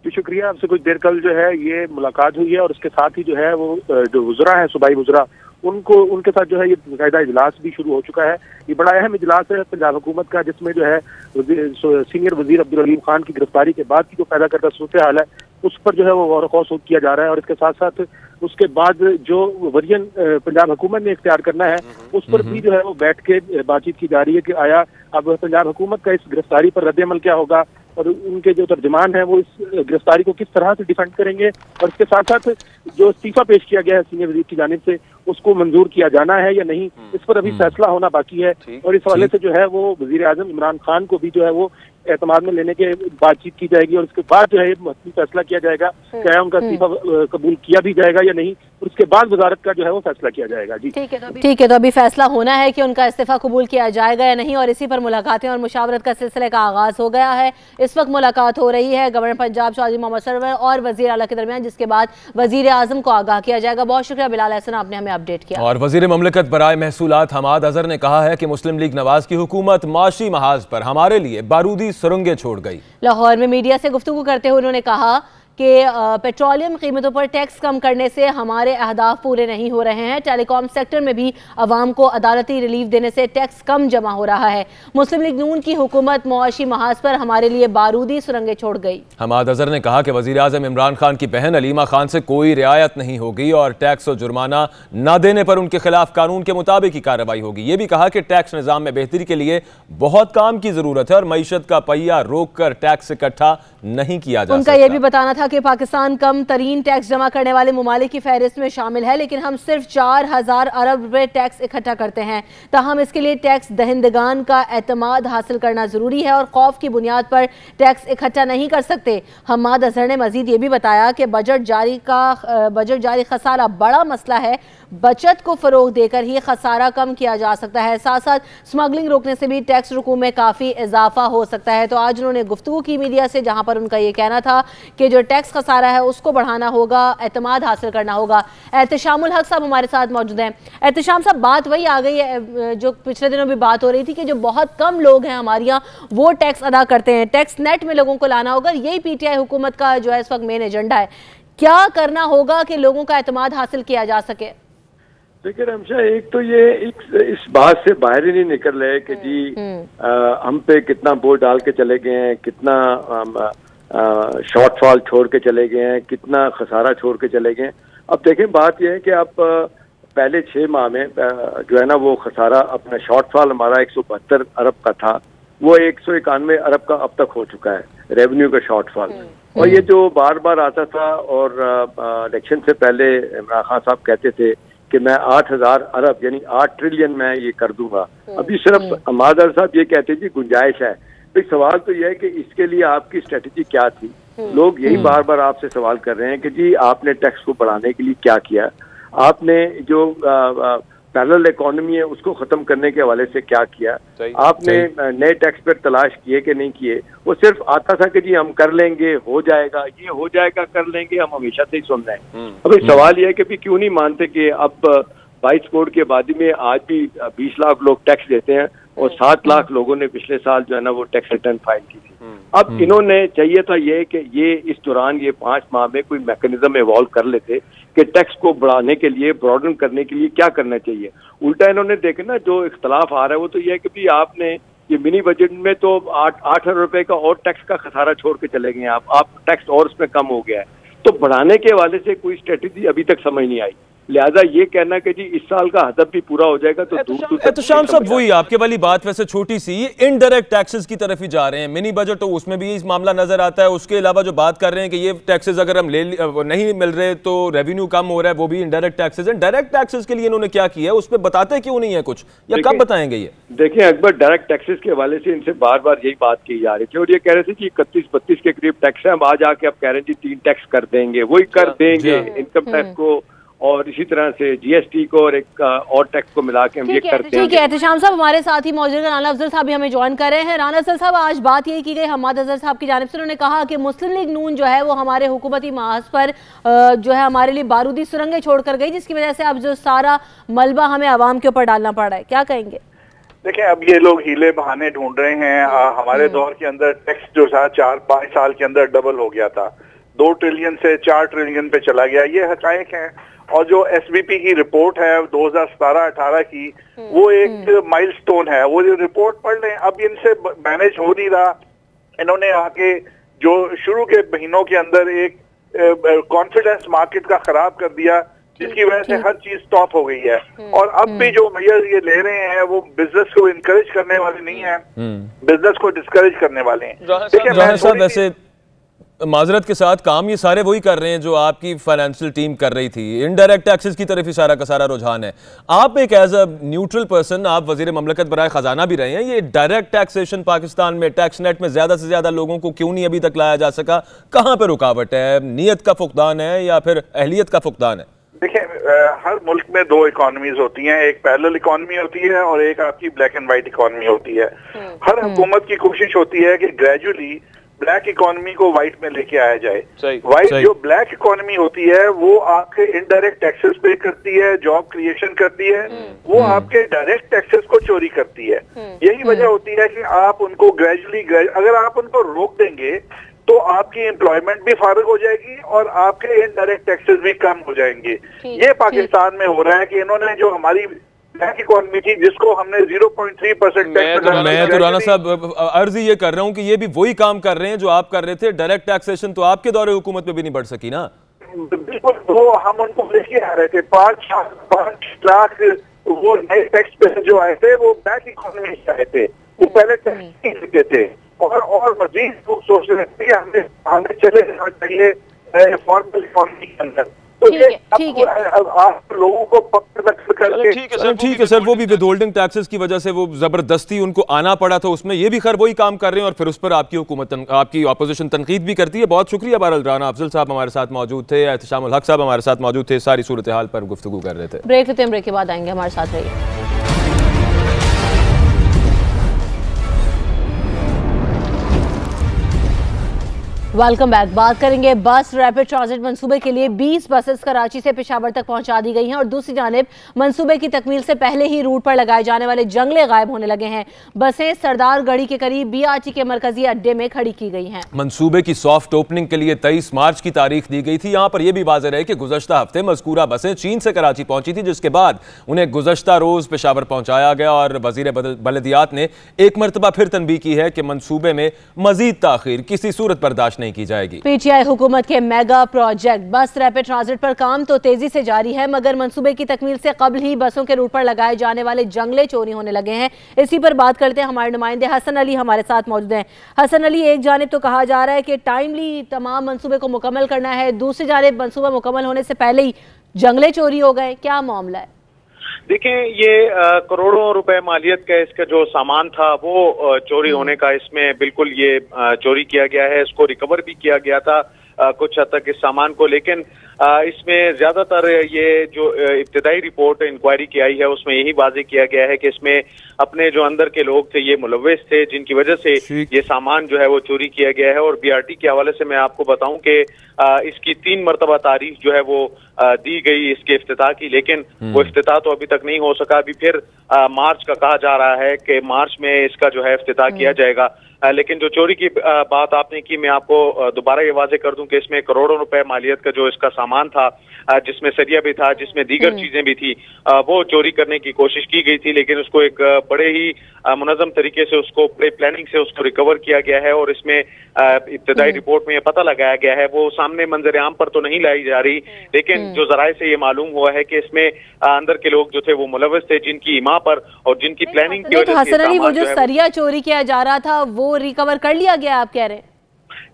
Speaker 8: जी शुक्रिया। आपसे कुछ देर कल जो है ये मुलाकात हुई है और उसके साथ ही जो है वो जो वज़रा है, सूबाई वज़रा, उनके साथ जो है ये बाकायदा इजलास भी शुरू हो चुका है। ये बड़ा अहम इजलास है पंजाब हुकूमत का, जिसमें जो है सीनियर वजीर अब्दुल अलीम खान की गिरफ्तारी के बाद की जो पैदा करता सूरत हाल है उस पर जो है वो गौर व ख़ौस किया जा रहा है। और इसके साथ साथ उसके बाद जो वर्जन पंजाब हुकूमत ने इख्तियार करना है उस पर भी जो है वो बैठ के बातचीत की जा रही है कि आया अब पंजाब हुकूमत का इस गिरफ्तारी पर रद्द-ए-अमल क्या होगा और उनके जो तर्जमान है वो इस गिरफ्तारी को किस तरह से डिफेंड करेंगे, और इसके साथ साथ जो इस्तीफा पेश किया गया है सीनियर वजीर की जानिब से उसको मंजूर किया जाना है या नहीं, इस पर अभी फैसला होना बाकी है। और इस हवाले से जो है वो वजीर आजम इमरान खान को भी जो है वो एतमाद में लेने के बातचीत की जाएगी और उसके बाद जो है फैसला किया जाएगा क्या उनका इस्तीफा कबूल किया भी जाएगा या नहीं, और उसके बाद वजारत का जो है वो फैसला किया जाएगा। जी
Speaker 2: ठीक है, तो अभी फैसला होना है कि उनका इस्तीफा कबूल किया जाएगा या नहीं, और इसी पर मुलाकातें और मुशावरत का सिलसिले का आगाज हो गया है। इस वक्त मुलाकात हो रही है गवर्नर पंजाब चौधरी मोहम्मद सरवर और वजीर आला के दरमियान, जिसके बाद वजीर आजम को आगाह किया जाएगा। बहुत शुक्रिया बिलाल अहसन, आपने हमें अपडेट किया।
Speaker 1: और वजीर ममलकत बराए महसूलात हमाद अजहर ने कहा है कि मुस्लिम लीग नवाज की हुकूमत माशी महाज पर हमारे लिए बारूदी सुरंगें छोड़ गई।
Speaker 2: लाहौर में मीडिया से गुफ्तगू करते हुए उन्होंने कहा कि पेट्रोलियम कीमतों पर टैक्स कम करने से हमारे अहदाफ पूरे नहीं हो रहे हैं। टेलीकॉम सेक्टर में भी अवाम को अदालती रिलीफ देने से टैक्स कम जमा हो रहा है। मुस्लिम लीग नून की हुकूमत मुआशी महाज पर हमारे लिए बारूदी सुरंगें छोड़ गई।
Speaker 1: हमाद अजहर ने कहा कि वजीर आजम इमरान खान की बहन अलीमा खान से कोई रियायत नहीं होगी और टैक्स और जुर्माना न देने पर उनके खिलाफ कानून के मुताबिक ही कार्रवाई होगी। ये भी कहा कि टैक्स निजाम में बेहतरी के लिए बहुत काम की जरूरत है और मईशत का पहिया रोक कर टैक्स इकट्ठा नहीं किया जा सकता।
Speaker 2: उनका यह भी बताना था कि पाकिस्तान कम तरीन टैक्स जमा करने वाले ममालिक की फहरिस्त में शामिल है, लेकिन हम सिर्फ 4000 अरब रुपए टैक्स इकट्ठा करते हैं। ताहम इसके लिए टैक्स दहिंदगान का एतमाद हासिल करना जरूरी है और खौफ की बुनियाद पर टैक्स इकट्ठा नहीं कर सकते। हमाद अजहर ने मजीद ये भी बताया कि बजट जारी खसारा बड़ा मसला है, बचत को फरोग देकर ही खसारा कम किया जा सकता है। साथ साथ स्मगलिंग रोकने से भी टैक्स रकूम में काफ़ी इजाफा हो सकता है। तो आज उन्होंने गुफ्तगू की मीडिया से, जहां पर उनका ये कहना था कि जो टैक्स खसारा है उसको बढ़ाना होगा, एतमाद हासिल करना होगा। एहतशामुल हक साहब हमारे साथ मौजूद हैं। एहतशाम साहब, बात वही आ गई है जो पिछले दिनों भी बात हो रही थी कि जो बहुत कम लोग हैं हमारे यहाँ वो टैक्स अदा करते हैं। टैक्स नेट में लोगों को लाना होगा, यही PTI हुकूमत का जो है इस वक्त मेन एजेंडा है। क्या करना होगा कि लोगों का एतमाद हासिल किया जा सके?
Speaker 9: देखिए रमशा, एक तो ये इस बात से बाहर ही नहीं निकल रहे कि जी हम पे कितना बोझ डाल के चले गए हैं, कितना शॉर्टफॉल छोड़ के चले गए हैं, कितना खसारा छोड़ के चले गए हैं। अब देखें, बात यह है कि आप पहले 6 माह में जो है ना वो खसारा, अपना शॉर्टफॉल हमारा 172 अरब का था, वो 191 अरब का अब तक हो चुका है रेवेन्यू का शॉर्टफॉल। और ये जो बार बार आता था और इलेक्शन से पहले इमरान खान साहब कहते थे कि मैं 8000 अरब यानी 8 ट्रिलियन मैं ये कर दूंगा। अभी सिर्फ हमाद अजहर साहब ये कहते जी गुंजाइश है। तो सवाल तो यह है कि इसके लिए आपकी स्ट्रेटेजी क्या थी? लोग यही बार बार आपसे सवाल कर रहे हैं कि जी आपने टैक्स को बढ़ाने के लिए क्या किया, आपने जो पैरेलल इकोनॉमी है उसको खत्म करने के हवाले से क्या किया, आपने नए टैक्स पर तलाश किए कि नहीं किए। वो सिर्फ आता था कि जी हम कर लेंगे, हो जाएगा, ये हो जाएगा, कर लेंगे, हम हमेशा से ही सुन रहे हैं। अभी सवाल यह है कि भी क्यों नहीं मानते कि अब 22 करोड़ की आबादी में आज भी 20 लाख लोग टैक्स देते हैं और 7 लाख लोगों ने पिछले साल जो है ना वो टैक्स रिटर्न फाइल की थी। अब इन्होंने चाहिए था ये कि ये इस दौरान ये 5 माह में कोई मैकेनिज्म इवॉल्व कर लेते कि टैक्स को बढ़ाने के लिए, ब्रॉडन करने के लिए क्या करना चाहिए। उल्टा इन्होंने देखे ना जो इख्तलाफ आ रहा है वो तो ये है कि भी आपने ये मिनी बजट में तो 8 अरब रुपए का और टैक्स का खसारा छोड़ के चले गए आप टैक्स और उसमें कम हो गया है। तो बढ़ाने के हवाले से कोई स्ट्रेटेजी अभी तक समझ नहीं आई। लिहाजा ये कहना कि जी इस साल का हदफ भी पूरा हो जाएगा तो दूर
Speaker 1: तो शाम साहब वही आपके वाली बात वैसे छोटी सी, इनडायरेक्ट टैक्सेस की तरफ ही जा रहे हैं। मिनी बजट तो उसमें भी इस मामला नजर आता है। उसके अलावा जो बात कर रहे हैं कि ये टैक्सेस अगर हम नहीं मिल रहे तो रेवेन्यू कम हो रहा है, वो भी इनडायरेक्ट टैक्सेस है। डायरेक्ट टैक्सेस के लिए इन्होंने क्या किया है उस पर बताते क्यों नहीं है कुछ, या कब बताएंगे ये?
Speaker 9: देखिए अकबर, डायरेक्ट टैक्सेस के हवाले से इनसे बार बार यही बात की जा रही थी और ये कह रहे थे कि 31-32 के करीब टैक्स है। हम आज आके अब कह रहे हैं जी 3 टैक्स कर देंगे, वही कर देंगे, इनकम टैक्स को और इसी तरह से GST को और एक और टैक्स को मिला के हम ये करते हैं।
Speaker 2: ठीक है, एहतशाम साहब हमारे साथ ही मौजूद है, राना अफजल साहब भी हमें ज्वाइन कर रहे हैं। राना अफजल साहब, आज बात यही की गई हमाद अजहर साहब की जानिब से, उन्होंने कहा कि मुस्लिम लीग नून जो है वो हमारे हुकूमती महाज पर जो है हमारे लिए बारूदी सुरंगें छोड़कर गई, जिसकी वजह से अब जो सारा मलबा हमें आवाम के ऊपर डालना पड़ रहा है। क्या कहेंगे?
Speaker 10: देखिए, अब ये लोग हीले बहाने ढूंढ रहे हैं। हमारे दौर के अंदर टैक्स जो था 4-5 साल के अंदर डबल हो गया था, 2 ट्रिलियन से 4 ट्रिलियन पे चला गया, ये हकायक है। और जो SBP की रिपोर्ट है 2017-18 की, वो एक माइलस्टोन है। वो जो रिपोर्ट पढ़ लें, अब इनसे मैनेज हो नहीं रहा। इन्होंने आके जो शुरू के महीनों के अंदर एक कॉन्फिडेंस मार्केट का खराब कर दिया, जिसकी वजह से हर चीज स्टॉप हो गई है। और अब भी जो मेजर ये ले रहे हैं वो बिजनेस को इनकरेज करने वाले नहीं है, बिजनेस को डिस्करेज करने वाले हैं।
Speaker 1: देखिए साहब, वैसे माजरत के साथ काम ये सारे वही कर रहे हैं जो आपकी फाइनेंशियल टीम कर रही थी। इनडायरेक्ट टैक्सेस की तरफ ही सारा का सारा रुझान है। आप एक एज अ न्यूट्रल पर्सन, आप वजीर ममलकत बराए खजाना भी रहे हैं, ये डायरेक्ट टैक्सेशन पाकिस्तान में टैक्स नेट में ज्यादा से ज्यादा लोगों को क्यों नहीं अभी तक लाया जा सका? कहां पर रुकावट है? नीयत का फुकदान है या फिर अहलियत का फुकदान है?
Speaker 10: देखिए, हर मुल्क में दो इकोनॉमीज होती हैं, एक पैरेलल इकोनॉमी होती है और एक आपकी ब्लैक एंड व्हाइट इकोनॉमी होती है। हर हुकूमत की कोशिश होती है कि ग्रेजुअली ब्लैक इकोनॉमी को व्हाइट में लेके आया जाए। व्हाइट जो ब्लैक इकोनॉमी होती है वो आपके इनडायरेक्ट टैक्सेस पे करती है, जॉब क्रिएशन करती है, वो आपके डायरेक्ट टैक्सेस को चोरी करती है। यही वजह होती है कि आप उनको ग्रेजुअली अगर आप उनको रोक देंगे तो आपकी एम्प्लॉयमेंट भी फारिग हो जाएगी और आपके इनडायरेक्ट टैक्सेस भी कम हो जाएंगे। ये पाकिस्तान में हो रहा है कि इन्होंने जो हमारी ब्लैक इकोनॉमी थी जिसको हमने 0.3% टैक्स,
Speaker 1: मैं तो राना साहब अर्ज ये कर रहा हूँ कि ये भी वही काम कर रहे हैं जो आप कर रहे थे। डायरेक्ट टैक्सेशन तो आपके दौरे हुकूमत में भी नहीं बढ़ सकी ना।
Speaker 10: बिल्कुल, वो हम उनको लेके आ रहे थे 5 लाख वो नए टैक्स पे जो आए थे वो ब्लैक इकोनॉमी से आए थे, वो पहले टैक्स नहीं देते थे और मजीद लोग सोच रहे थे कि हमें चले जाना चाहिए फॉर्मल इकोनॉमी के अंदर। तो ये आप लोगों को पकड़ करके
Speaker 1: ठीक है सर, वो भी विदहोल्डिंग टैक्सेस की वजह से वो जबरदस्ती उनको आना पड़ा था उसमें, ये भी खैर वही काम कर रहे हैं और फिर उस पर आपकी हुकूमत आपकी ऑपोजिशन तनकीद भी करती है। बहुत शुक्रिया। बहरहाल राना अफजल साहब हमारे साथ मौजूद थे, एहतशामुल हक साहब हमारे साथ मौजूद थे, सारी सूरत हाल पर गुफ्तगू कर रहे थे।
Speaker 2: ब्रेक लेते हैं, ब्रेक के बाद आएंगे, हमारे साथ रहिए। Welcome back. बात करेंगे बस रैपिड ट्रांजिट मंसूबे के लिए 20 बसेस कराची से पेशावर तक पहुंचा दी गई हैं और दूसरी जानिब मंसूबे की तकमील से पहले ही रूट पर लगाए जाने वाले जंगले गायब होने लगे हैं। बसें सरदार गढ़ी के करीब BRT के मरकजी अड्डे में खड़ी की गई हैं।
Speaker 1: मंसूबे की सॉफ्ट ओपनिंग के लिए 23 मार्च की तारीख दी गई थी। यहाँ पर यह भी वाज़ेह है कि गुज़श्ता हफ्ते मज़कूरा बसें चीन से कराची पहुंची थी, जिसके बाद उन्हें गुज़श्ता रोज पेशावर पहुंचाया गया और वज़ीर बलदियात ने एक मरतबा फिर तनबीह की है कि मंसूबे में मजीद ताखीर किसी सूरत बर्दाश्त नहीं की जाएगी।
Speaker 2: PTI हुकूमत के मेगा प्रोजेक्ट बस रैपिड ट्रांजिट पर काम तो तेजी से जारी है, मगर मंसूबे की तकमील से कबल ही बसों के रूट पर लगाए जाने वाले जंगले चोरी होने लगे हैं। इसी पर बात करते हैं, हमारे नुमाइंदे हसन अली हमारे साथ मौजूद हैं। हसन अली, एक जानिब तो कहा जा रहा है कि टाइमली तमाम मंसूबे को मुकम्मल करना है, दूसरी जानिब मंसूबा मुकम्मल होने से पहले ही जंगले चोरी हो गए, क्या मामला है?
Speaker 11: देखें, ये करोड़ों रुपए मालियत का इसका जो सामान था वो चोरी होने का इसमें बिल्कुल ये चोरी किया गया है। इसको रिकवर भी किया गया था कुछ हद तक इस सामान को, लेकिन इसमें ज्यादातर ये जो इब्तिदाई रिपोर्ट इंक्वायरी की आई है उसमें यही वाज़ेह किया गया है कि इसमें अपने जो अंदर के लोग थे ये मुलव्विस थे, जिनकी वजह से ये सामान जो है वो चोरी किया गया है। और BRT के हवाले से मैं आपको बताऊं कि इसकी 3 मरतबा तारीख जो है वो दी गई इसके इफ्तिताह की, लेकिन वो इफ्तिताह तो अभी तक नहीं हो सका। अभी फिर मार्च का कहा जा रहा है कि मार्च में इसका जो है इफ्तिताह किया जाएगा। लेकिन जो चोरी की बात आपने की, मैं आपको दोबारा ये वाज़ेह कर दूं कि इसमें करोड़ों रुपए मालियत का जो इसका सामान था, जिसमें सरिया भी था, जिसमें दीगर चीजें भी थी, वो चोरी करने की कोशिश की गई थी, लेकिन उसको एक बड़े ही मुनज़्ज़म तरीके से उसको बड़े प्लानिंग से उसको रिकवर किया गया है। और इसमें इब्तिदाई रिपोर्ट में ये पता लगाया गया है, वो सामने मंजर आम पर तो नहीं लाई जा रही, लेकिन जो जराए से ये मालूम हुआ है कि इसमें अंदर के लोग जो थे वो मुलव्वस थे, जिनकी इमा पर और जिनकी प्लानिंग की वजह से
Speaker 2: हसन अली, वो जो सरिया चोरी किया जा रहा था वो रिकवर कर लिया गया, आप कह रहे हैं?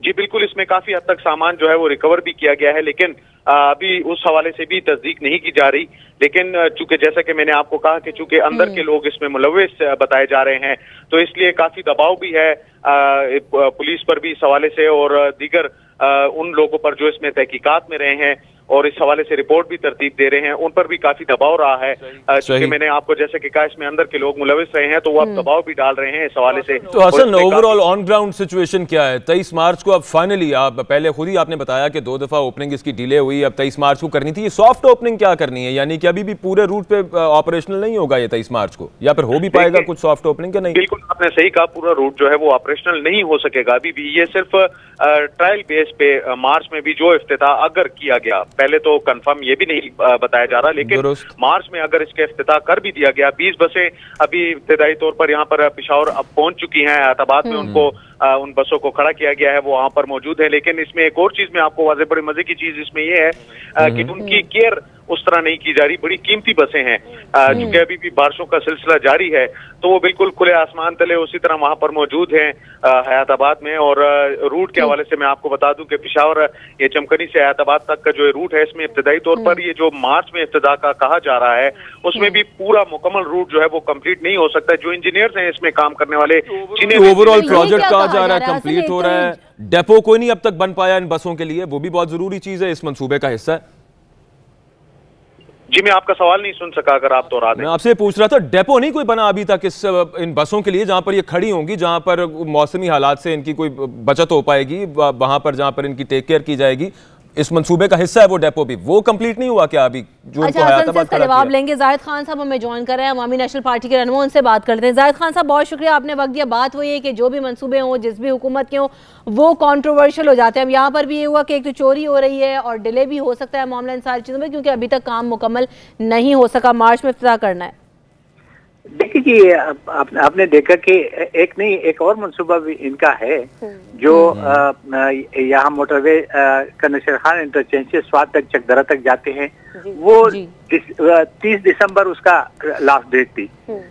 Speaker 11: जी बिल्कुल, इसमें काफी हद तक सामान जो है वो रिकवर भी किया गया है, लेकिन अभी उस हवाले से भी तस्दीक नहीं की जा रही। लेकिन चूंकि जैसा कि मैंने आपको कहा कि चूंकि अंदर के लोग इसमें मुलव्विस बताए जा रहे हैं, तो इसलिए काफी दबाव भी है पुलिस पर भी इस हवाले से और दीगर उन लोगों पर जो इसमें तहकीकात में रहे हैं और इस हवाले से रिपोर्ट भी तरतीब दे रहे हैं, उन पर भी काफी दबाव रहा है। क्योंकि मैंने आपको जैसे कि कहा इसमें अंदर के लोग मुलविस रहे हैं, तो वो अब दबाव भी डाल रहे हैं इस हवाले से।
Speaker 1: तो Hasan, overall on ground situation क्या है? 23 मार्च को अब फाइनली, आप पहले खुद ही आपने बताया कि 2 दफा ओपनिंग इसकी डिले हुई, अब 23 मार्च को करनी थी। ये सॉफ्ट ओपनिंग क्या करनी है, यानी कि अभी भी पूरे रूट पे ऑपरेशनल नहीं होगा ये 23 मार्च को, या फिर हो भी पाएगा कुछ सॉफ्ट ओपनिंग का? नहीं,
Speaker 11: बिल्कुल आपने सही कहा, पूरा रूट जो है वो ऑपरेशनल नहीं हो सकेगा अभी भी। ये सिर्फ ट्रायल बेस पे मार्च में भी जो इफ्तिताह अगर किया गया पहले तो कंफर्म ये भी नहीं बताया जा रहा, लेकिन मार्च में अगर इसके इफ्तिताह कर भी दिया गया, 20 बसें अभी इब्तदाई तौर पर यहाँ पर पेशावर अब पहुंच चुकी हैं, एताबाद में उनको उन बसों को खड़ा किया गया है, वो वहां पर मौजूद है। लेकिन इसमें एक और चीज में आपको वाज़ेह, बड़ी मजे की चीज इसमें ये है कि उनकी केयर उस तरह नहीं की जा रही। बड़ी कीमती बसें हैं, चूंकि अभी भी बारिशों का सिलसिला जारी है, तो वो बिल्कुल खुले आसमान तले उसी तरह वहां पर मौजूद हैं हयाताबाद में। और रूट के हवाले से मैं आपको बता दूं कि पेशावर ये चमकनी से हयाताबाद तक का जो रूट है, इसमें इब्तदाई तौर पर ये जो मार्च में इब्तिदा का कहा जा रहा है, उसमें भी पूरा मुकम्मल रूट जो है वो कंप्लीट नहीं हो सकता। जो इंजीनियर्स हैं इसमें काम करने वाले, जिन्हें
Speaker 1: ओवरऑल प्रोजेक्ट कहा जा रहा है कंप्लीट हो रहा है, डेपो कोई नहीं अब तक बन पाया इन बसों के लिए, वो भी बहुत जरूरी चीज है, इस मंसूबे का हिस्सा है।
Speaker 11: जी मैं आपका सवाल नहीं सुन सका, अगर आप दोहरा दें।
Speaker 1: मैं आपसे पूछ रहा था, डेपो नहीं कोई बना अभी तक इन बसों के लिए, जहां पर ये खड़ी होंगी, जहां पर मौसमी हालात से इनकी कोई बचत हो पाएगी, वहां पर जहां पर इनकी टेक केयर की जाएगी, इस मंसूबे का हिस्सा है वो डेपो भी, वो कंप्लीट नहीं हुआ क्या अभी? जो
Speaker 2: अच्छा, जवाब लेंगे। जाहिद खान साहब हमें ज्वाइन कर रहे हैं, अवामी नेशनल पार्टी के रहनुमा, उनसे बात करते हैं। जाहिद खान साहब, बहुत शुक्रिया, आपने वक्त दिया। बात वही है कि जो भी मंसूबे हों, जिस भी हुकूमत के हों, वो कंट्रोवर्शियल हो जाते हैं। अब यहाँ पर भी ये हुआ कि एक तो चोरी हो रही है और डिले भी हो सकता है मामला इन सारी चीज़ों में, क्योंकि अभी तक काम मुकम्मल नहीं हो सका, मार्च में इफ्तिताह करना है।
Speaker 12: देखिए जी, आपने देखा कि एक नहीं एक और मंसूबा भी इनका है, जो यहाँ मोटरवे का नशीर खान इंटरचेंज से स्वाद तक चकदरा तक जाते हैं, वो 30 दिसंबर उसका लास्ट डेट थी,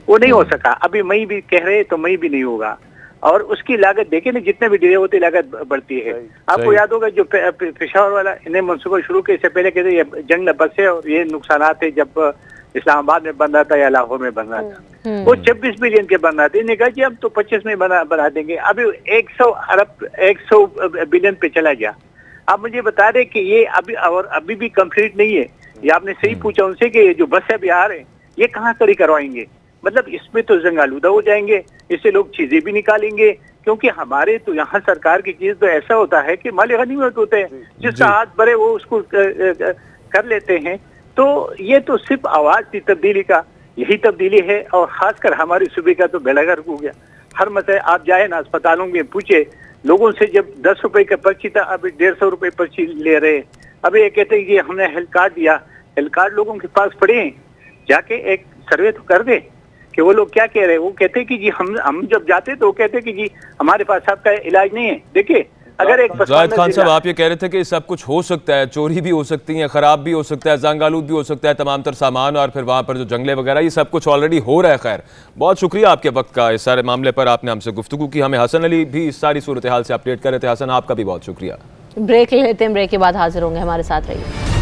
Speaker 12: वो नहीं हो सका। अभी मई भी कह रहे तो मई भी नहीं होगा, और उसकी लागत देखिए ना, जितने भी डिले होते लागत बढ़ती है। आपको याद होगा जो पेशावर वाला इन्हें मंसूबा शुरू के इससे पहले कहते ये जंग न बसे और ये नुकसानात है, जब इस्लामाबाद में बन रहा था या लाहौर में बन रहा था, वो 26 बिलियन के बन रहा था। इन्हें कहा कि अब तो 25 में बना देंगे, अभी 100 बिलियन पे चला गया। आप मुझे बता दें कि ये अभी भी कंप्लीट नहीं है। ये आपने सही पूछा उनसे कि जो बस अभी आ रहे हैं ये कहाँ खड़ी करवाएंगे, मतलब इसमें तो जंग आलूदा हो जाएंगे, इससे लोग चीजें भी निकालेंगे, क्योंकि हमारे तो यहाँ सरकार की चीज तो ऐसा होता है कि माल गनीमत होते हैं, जिसका हाथ भरे वो उसको कर लेते हैं। तो ये तो सिर्फ आवाज की तब्दीली का यही तब्दीली है, और खासकर हमारी सूबे का तो बेड़ागर्क हो गया। हर मसले आप जाए ना अस्पतालों में पूछे लोगों से, जब 10 रुपए का पर्ची था अभी 150 रुपए पर्ची ले रहे हैं। अभी ये कहते हैं कि हमने हेल्थ कार्ड दिया, हेल्थ कार्ड लोगों के पास पड़े हैं, जाके एक सर्वे तो कर दे कि वो लोग क्या कह रहे हैं। वो कहते हैं कि जी हम जब जाते तो वो कहते हैं कि जी हमारे पास आपका इलाज नहीं है। देखिए अगर एक
Speaker 1: जाहिद खान साहब, आप ये कह रहे थे कि सब कुछ हो सकता है, चोरी भी हो सकती है, खराब भी हो सकता है, जंग आलूद भी हो सकता है, तमाम तर सामान, और फिर वहाँ पर जो जंगले वगैरह, ये सब कुछ ऑलरेडी हो रहा है। खैर, बहुत शुक्रिया आपके वक्त का, इस सारे मामले पर आपने हमसे गुफ्तगू की। हमें हसन अली भी इस सारी सूरत हाल से अपडेट कर रहे थे। हसन, आपका भी बहुत शुक्रिया।
Speaker 2: ब्रेक लेते हैं, ब्रेक के बाद हाजिर होंगे, हमारे साथ रहिए।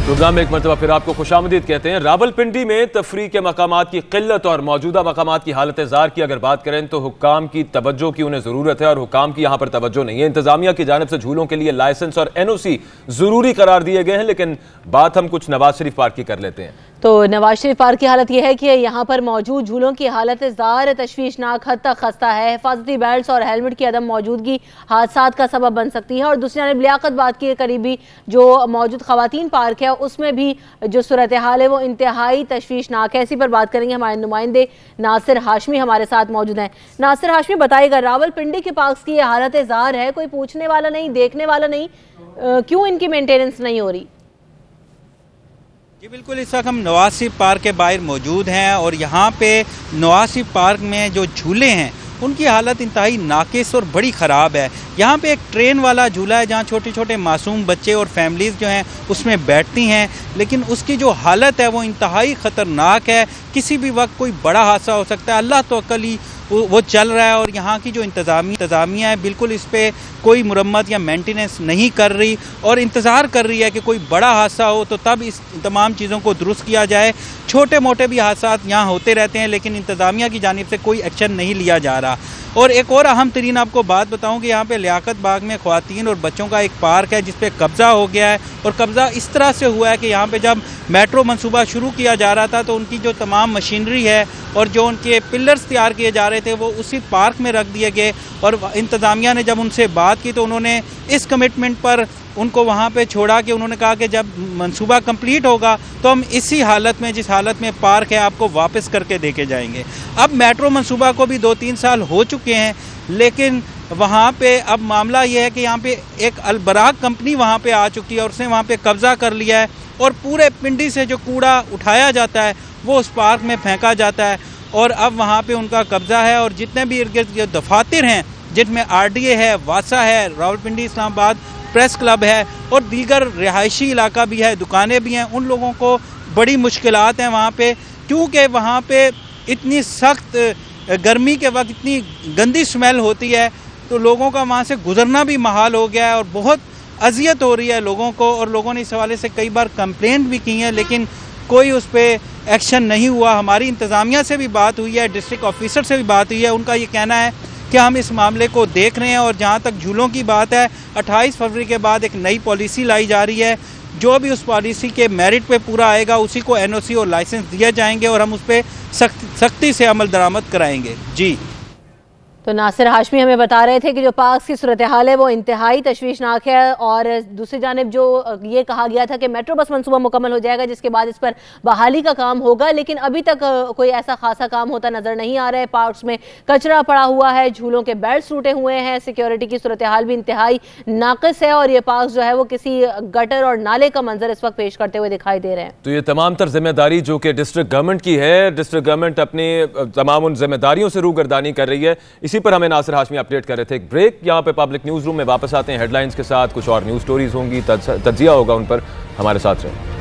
Speaker 1: प्रोग्राम में एक मरतबा फिर आपको खुशामदीद कहते हैं। रावलपिंडी में तफरीह के मकामात की किल्लत और मौजूदा मकामात की हालत ज़ार की अगर बात करें तो हुक्काम की तवज्जो की उन्हें ज़रूरत है, और हुक्काम की यहाँ पर तवज्जो नहीं है। इंतजामिया की जानिब से झूलों के लिए लाइसेंस और NOC ज़रूरी करार दिए गए हैं, लेकिन बात हम कुछ नवाज शरीफ पार्क की कर लेते हैं।
Speaker 2: तो नवाज शरीफ पार्क की हालत यह है कि यहाँ पर मौजूद झूलों की हालत ज़ार तशवीशनाक हद तक खस्ता है। हिफाजती बेल्ट और हेलमेट की अदम मौजूदगी हादसात का सबब बन सकती है। और दूसरी जानब लियाकत बात की करीबी जो मौजूद खवातीन पार्क है, उसमें भी जो सूरत हाल है वो इंतहाई तशवीशनाक है। इसी पर बात करेंगे, हमारे नुमाइंदे नासिर हाशमी हमारे साथ मौजूद हैं। नासिर हाशमी, बताइएगा, रावलपिंडी के पार्क की यह हालत ज़ार है, कोई पूछने वाला नहीं, देखने वाला नहीं, क्यों इनकी मेंटेनेंस नहीं हो रही?
Speaker 13: जी बिल्कुल, इस वक्त हम नवाज शरीफ पार्क के बाहर मौजूद हैं, और यहाँ पे नवाज शरीफ पार्क में जो झूले हैं उनकी हालत इंतहाई नाकिस और बड़ी ख़राब है। यहाँ पे एक ट्रेन वाला झूला है जहाँ छोटे छोटे मासूम बच्चे और फैमिलीज़ जो हैं उसमें बैठती हैं, लेकिन उसकी जो हालत है वो इंतहाई ख़तरनाक है। किसी भी वक्त कोई बड़ा हादसा हो सकता है, अल्लाह तो अकल ही वो चल रहा है। और यहाँ की जो इंतज़ामिया है बिल्कुल इस पर कोई मुरम्मत या मेंटेनेंस नहीं कर रही, और इंतज़ार कर रही है कि कोई बड़ा हादसा हो तो तब इस तमाम चीज़ों को दुरुस्त किया जाए। छोटे मोटे भी हादसा यहाँ होते रहते हैं, लेकिन इंतज़ामिया की जानिब से कोई एक्शन नहीं लिया जा रहा। और एक और अहम तरीन आपको बात बताऊं कि यहाँ पे लियाकत बाग में ख्वातीन और बच्चों का एक पार्क है जिस पे कब्ज़ा हो गया है, और कब्ज़ा इस तरह से हुआ है कि यहाँ पे जब मेट्रो मंसूबा शुरू किया जा रहा था तो उनकी जो तमाम मशीनरी है और जो उनके पिलर्स तैयार किए जा रहे थे वो उसी पार्क में रख दिए गए। और इंतज़ामिया ने जब उनसे बात की तो उन्होंने इस कमिटमेंट पर उनको वहाँ पे छोड़ा कि उन्होंने कहा कि जब मंसूबा कंप्लीट होगा तो हम इसी हालत में, जिस हालत में पार्क है, आपको वापस करके देके जाएंगे। अब मेट्रो मंसूबा को भी 2-3 साल हो चुके हैं, लेकिन वहाँ पे अब मामला ये है कि यहाँ पे एक अलबराक कंपनी वहाँ पे आ चुकी है और उसने वहाँ पे कब्ज़ा कर लिया है और पूरे पिंडी से जो कूड़ा उठाया जाता है वो उस पार्क में फेंका जाता है और अब वहाँ पे उनका कब्ज़ा है। और जितने भी इर्द गिर्द जो दफातर हैं, जिनमें RDA है, वासा है, रावलपिंडी इस्लामाबाद प्रेस क्लब है और दीगर रिहायशी इलाका भी है, दुकानें भी हैं, उन लोगों को बड़ी मुश्किलात हैं वहाँ पे, क्योंकि वहाँ पे इतनी सख्त गर्मी के वक्त इतनी गंदी स्मेल होती है तो लोगों का वहाँ से गुजरना भी महाल हो गया है और बहुत अजियत हो रही है लोगों को। और लोगों ने इस हवाले से कई बार कंप्लेंट भी की है, लेकिन कोई उस पर एक्शन नहीं हुआ। हमारी इंतज़ामिया से भी बात हुई है, डिस्ट्रिक्ट ऑफिसर से भी बात हुई है, उनका ये कहना है कि हम इस मामले को देख रहे हैं। और जहाँ तक झूलों की बात है, 28 फरवरी के बाद एक नई पॉलिसी लाई जा रही है, जो भी उस पॉलिसी के मेरिट पे पूरा आएगा उसी को NOC और लाइसेंस दिए जाएंगे और हम उस पर सख्ती से अमल दरामद कराएंगे। जी
Speaker 2: तो नासिर हाशमी हमें बता रहे थे कि जो पार्क की सूरत हाल है वो इंतहाई तशवीशनाक है और दूसरी जानिब जो ये कहा गया था कि मेट्रो बस मंसूबा मुकम्मल हो जाएगा जिसके बाद इस पर बहाली का काम होगा, लेकिन अभी तक कोई ऐसा खासा काम होता नजर नहीं आ रहा है। पार्क्स में कचरा पड़ा हुआ है, झूलों के बेल्ट टूटे हुए हैं, सिक्योरिटी की सूरत हाल भी इंतहाई नाकिस है और ये पार्क जो है वो किसी गटर और नाले का मंजर इस वक्त पेश करते हुए दिखाई दे रहे हैं।
Speaker 1: तो ये तमाम तर जिम्मेदारी जो कि डिस्ट्रिक्ट गवर्नमेंट की है, डिस्ट्रिक्ट गवर्नमेंट अपनी तमाम उन जिम्मेदारियों से रूगर्दानी कर रही है। इसी पर हमें नासिर हाशमी अपडेट कर रहे थे। एक ब्रेक, यहाँ पे पब्लिक न्यूज रूम में वापस आते हैं हेडलाइंस के साथ, कुछ और न्यूज स्टोरीज होंगी, तज्जिया होगा उन पर, हमारे साथ रहें।